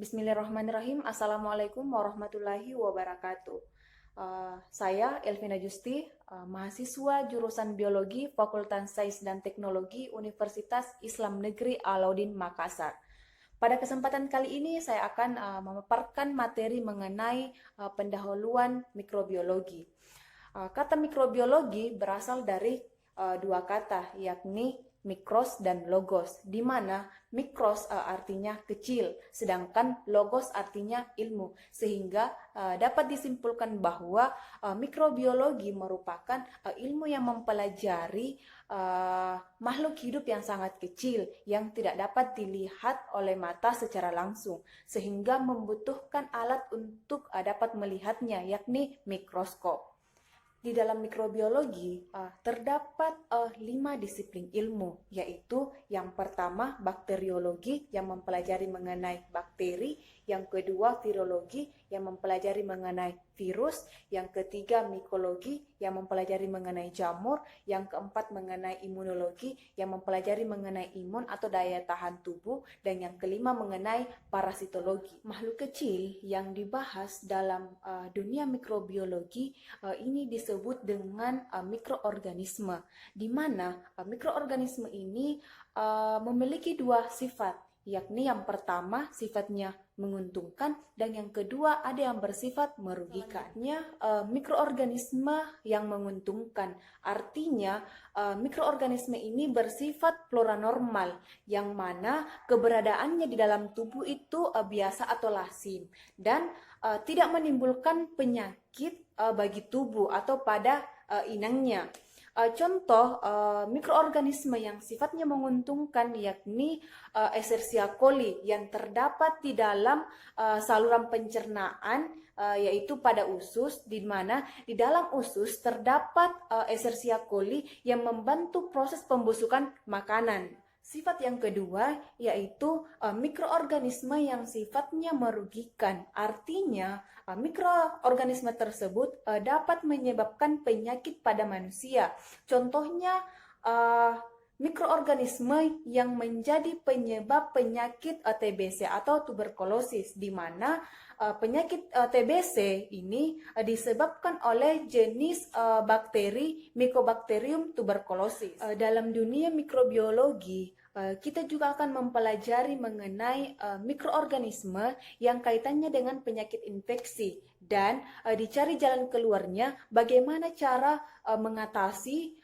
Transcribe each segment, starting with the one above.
Bismillahirrahmanirrahim. Assalamualaikum warahmatullahi wabarakatuh. Saya Elvina Justi, mahasiswa jurusan Biologi Fakultas Sains dan Teknologi Universitas Islam Negeri Alauddin Makassar. Pada kesempatan kali ini saya akan memaparkan materi mengenai pendahuluan mikrobiologi. Kata mikrobiologi berasal dari dua kata, yakni mikros dan logos, di mana mikros artinya kecil, sedangkan logos artinya ilmu, sehingga dapat disimpulkan bahwa mikrobiologi merupakan ilmu yang mempelajari makhluk hidup yang sangat kecil yang tidak dapat dilihat oleh mata secara langsung, sehingga membutuhkan alat untuk dapat melihatnya, yakni mikroskop. Di dalam mikrobiologi terdapat 5 disiplin ilmu, yaitu yang pertama bakteriologi yang mempelajari mengenai bakteri, yang kedua virologi yang mempelajari mengenai virus, yang ketiga mikologi yang mempelajari mengenai jamur, yang keempat mengenai imunologi yang mempelajari mengenai imun atau daya tahan tubuh, dan yang kelima mengenai parasitologi. Makhluk kecil yang dibahas dalam dunia mikrobiologi ini disebut dengan mikroorganisme, di mana mikroorganisme ini memiliki dua sifat, yakni yang pertama sifatnya menguntungkan dan yang kedua ada yang bersifat merugikan. Mikroorganisme yang menguntungkan artinya mikroorganisme ini bersifat flora normal, yang mana keberadaannya di dalam tubuh itu biasa atau lazim dan tidak menimbulkan penyakit bagi tubuh atau pada inangnya. Contoh mikroorganisme yang sifatnya menguntungkan yakni Escherichia coli yang terdapat di dalam saluran pencernaan, yaitu pada usus, di mana di dalam usus terdapat Escherichia coli yang membantu proses pembusukan makanan. Sifat yang kedua yaitu mikroorganisme yang sifatnya merugikan. Artinya mikroorganisme tersebut dapat menyebabkan penyakit pada manusia. Contohnya mikroorganisme yang menjadi penyebab penyakit TBC atau tuberkulosis, di mana penyakit TBC ini disebabkan oleh jenis bakteri Mycobacterium tuberculosis. Dalam dunia mikrobiologi, kita juga akan mempelajari mengenai mikroorganisme yang kaitannya dengan penyakit infeksi dan dicari jalan keluarnya, bagaimana cara mengatasi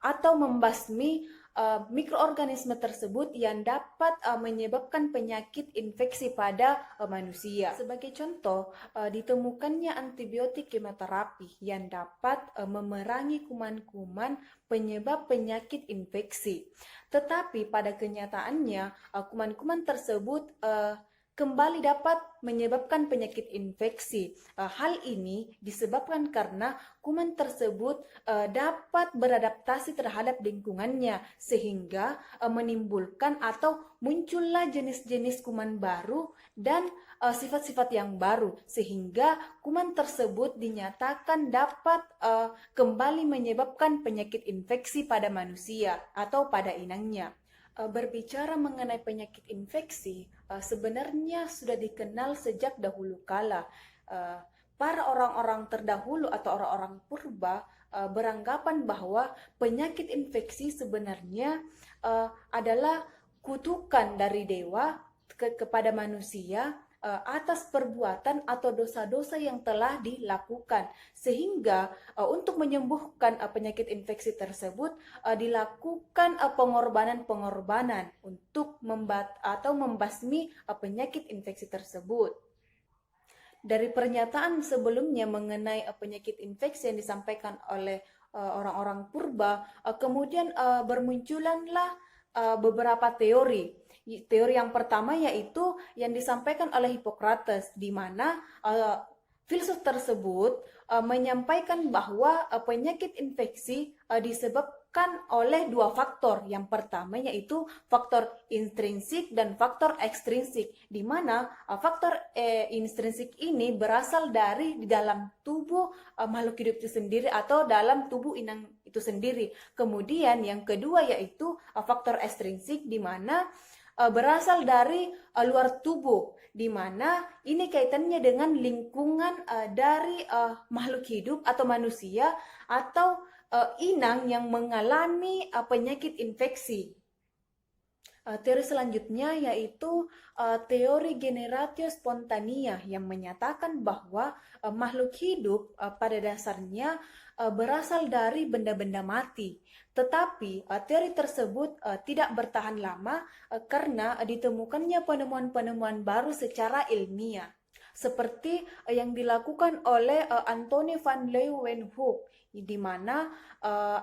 atau membasmi mikroorganisme tersebut yang dapat menyebabkan penyakit infeksi pada manusia. Sebagai contoh, ditemukannya antibiotik kemoterapi yang dapat memerangi kuman-kuman penyebab penyakit infeksi. Tetapi pada kenyataannya, kuman-kuman tersebut kembali dapat menyebabkan penyakit infeksi. Hal ini disebabkan karena kuman tersebut dapat beradaptasi terhadap lingkungannya, sehingga menimbulkan atau muncullah jenis-jenis kuman baru dan sifat-sifat yang baru, sehingga kuman tersebut dinyatakan dapat kembali menyebabkan penyakit infeksi pada manusia atau pada inangnya. Berbicara mengenai penyakit infeksi, sebenarnya sudah dikenal sejak dahulu kala. Para orang-orang terdahulu atau orang-orang purba beranggapan bahwa penyakit infeksi sebenarnya adalah kutukan dari dewa kepada manusia atas perbuatan atau dosa-dosa yang telah dilakukan, sehingga untuk menyembuhkan penyakit infeksi tersebut dilakukan pengorbanan-pengorbanan untuk membasmi penyakit infeksi tersebut. Dari pernyataan sebelumnya mengenai penyakit infeksi yang disampaikan oleh orang-orang purba, kemudian bermunculanlah beberapa teori. Teori yang pertama yaitu yang disampaikan oleh Hippocrates, di mana filsuf tersebut menyampaikan bahwa penyakit infeksi disebabkan oleh dua faktor. Yang pertama yaitu faktor intrinsik dan faktor ekstrinsik, di mana faktor intrinsik ini berasal dari di dalam tubuh makhluk hidup itu sendiri atau dalam tubuh inang itu sendiri. Kemudian yang kedua yaitu faktor ekstrinsik, di mana berasal dari luar tubuh, di mana ini kaitannya dengan lingkungan dari makhluk hidup atau manusia atau inang yang mengalami penyakit infeksi. Teori selanjutnya yaitu teori generatio spontanea yang menyatakan bahwa makhluk hidup pada dasarnya berasal dari benda-benda mati. Tetapi teori tersebut tidak bertahan lama karena ditemukannya penemuan-penemuan baru secara ilmiah. Seperti yang dilakukan oleh Anthony van Leeuwenhoek, di mana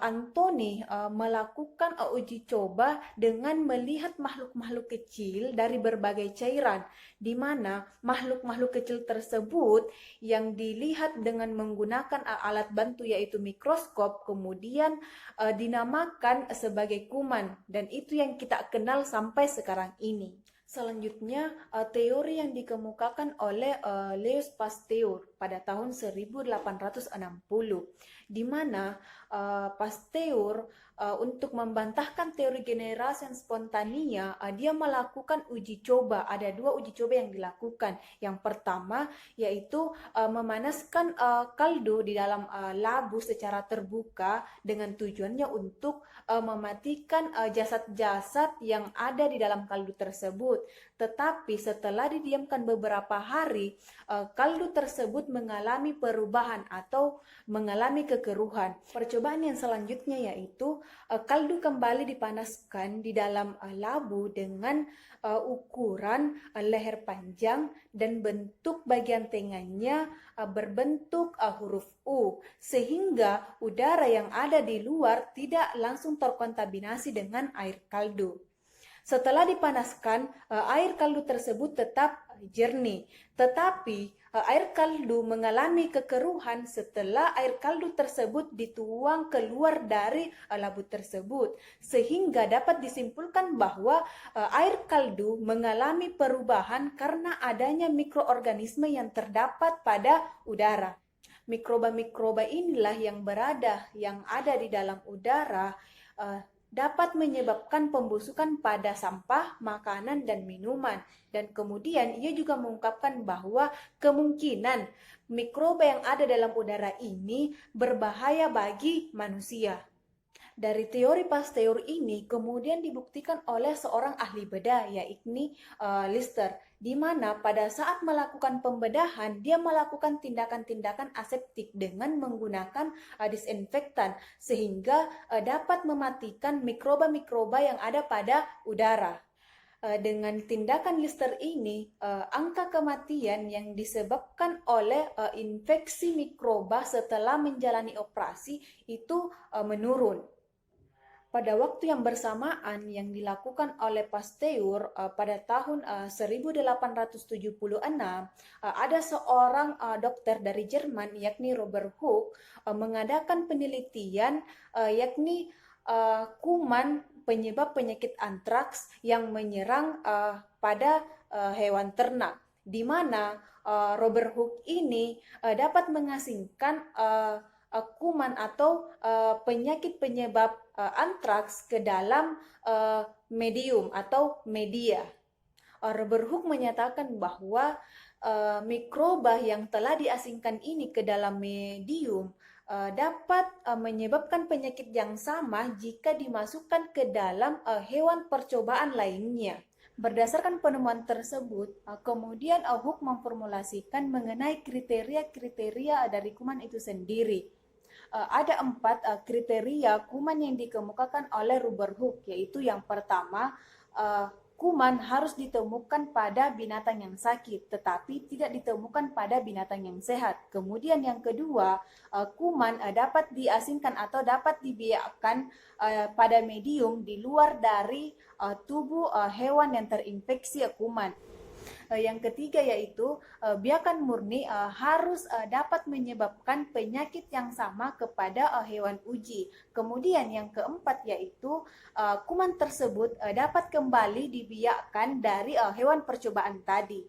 Anthony melakukan uji coba dengan melihat makhluk-makhluk kecil dari berbagai cairan, di mana makhluk-makhluk kecil tersebut yang dilihat dengan menggunakan alat bantu yaitu mikroskop, kemudian dinamakan sebagai kuman, dan itu yang kita kenal sampai sekarang ini. Selanjutnya, teori yang dikemukakan oleh Louis Pasteur pada tahun 1860, di mana Pasteur untuk membantahkan teori generasi spontanea, dia melakukan uji coba. Ada 2 uji coba yang dilakukan. Yang pertama yaitu memanaskan kaldu di dalam labu secara terbuka dengan tujuannya untuk mematikan jasad-jasad yang ada di dalam kaldu tersebut. Tetapi setelah didiamkan beberapa hari, kaldu tersebut mengalami perubahan atau mengalami kekeruhan. Percobaan yang selanjutnya yaitu kaldu kembali dipanaskan di dalam labu dengan ukuran leher panjang dan bentuk bagian tengahnya berbentuk huruf U, sehingga udara yang ada di luar tidak langsung terkontaminasi dengan air kaldu. Setelah dipanaskan, air kaldu tersebut tetap jernih, tetapi air kaldu mengalami kekeruhan setelah air kaldu tersebut dituang keluar dari labu tersebut, sehingga dapat disimpulkan bahwa air kaldu mengalami perubahan karena adanya mikroorganisme yang terdapat pada udara. Mikroba-mikroba inilah yang ada di dalam udara dapat menyebabkan pembusukan pada sampah, makanan, dan minuman. Dan kemudian ia juga mengungkapkan bahwa kemungkinan mikroba yang ada dalam udara ini berbahaya bagi manusia. Dari teori Pasteur ini kemudian dibuktikan oleh seorang ahli bedah, yakni Lister, di mana pada saat melakukan pembedahan dia melakukan tindakan-tindakan aseptik dengan menggunakan disinfektan sehingga dapat mematikan mikroba-mikroba yang ada pada udara. Dengan tindakan Lister ini, angka kematian yang disebabkan oleh infeksi mikroba setelah menjalani operasi itu menurun. Pada waktu yang bersamaan yang dilakukan oleh Pasteur pada tahun 1876, ada seorang dokter dari Jerman yakni Robert Hooke mengadakan penelitian yakni kuman penyebab penyakit antraks yang menyerang pada hewan ternak, di mana Robert Hooke ini dapat mengasingkan kuman atau penyakit penyebab antraks ke dalam medium atau media. Robert Hooke menyatakan bahwa mikroba yang telah diasingkan ini ke dalam medium dapat menyebabkan penyakit yang sama jika dimasukkan ke dalam hewan percobaan lainnya. Berdasarkan penemuan tersebut, kemudian Hooke memformulasikan mengenai kriteria-kriteria dari kuman itu sendiri. Ada 4 kriteria kuman yang dikemukakan oleh Robert Hooke, yaitu yang pertama, kuman harus ditemukan pada binatang yang sakit, tetapi tidak ditemukan pada binatang yang sehat. Kemudian yang kedua, kuman dapat diasingkan atau dapat dibiakkan pada medium di luar dari tubuh hewan yang terinfeksi kuman. Yang ketiga yaitu biakan murni harus dapat menyebabkan penyakit yang sama kepada hewan uji. Kemudian yang keempat yaitu kuman tersebut dapat kembali dibiakkan dari hewan percobaan tadi.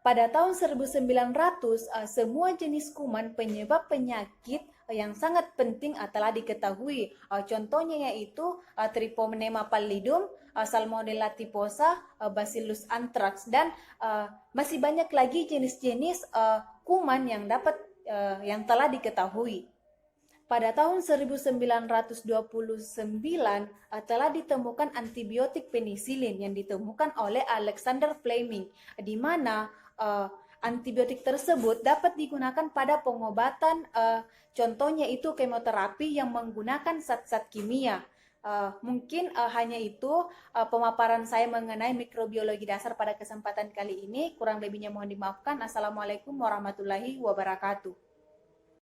Pada tahun 1900, semua jenis kuman penyebab penyakit yang sangat penting telah diketahui. Contohnya yaitu Treponema pallidum, Salmonella typhosa, Bacillus anthrax, dan masih banyak lagi jenis-jenis kuman yang telah diketahui. Pada tahun 1929 telah ditemukan antibiotik penisilin yang ditemukan oleh Alexander Fleming, di mana antibiotik tersebut dapat digunakan pada pengobatan, contohnya itu kemoterapi yang menggunakan zat-zat kimia. Mungkin hanya itu pemaparan saya mengenai mikrobiologi dasar pada kesempatan kali ini. Kurang lebihnya mohon dimaafkan. Assalamualaikum warahmatullahi wabarakatuh.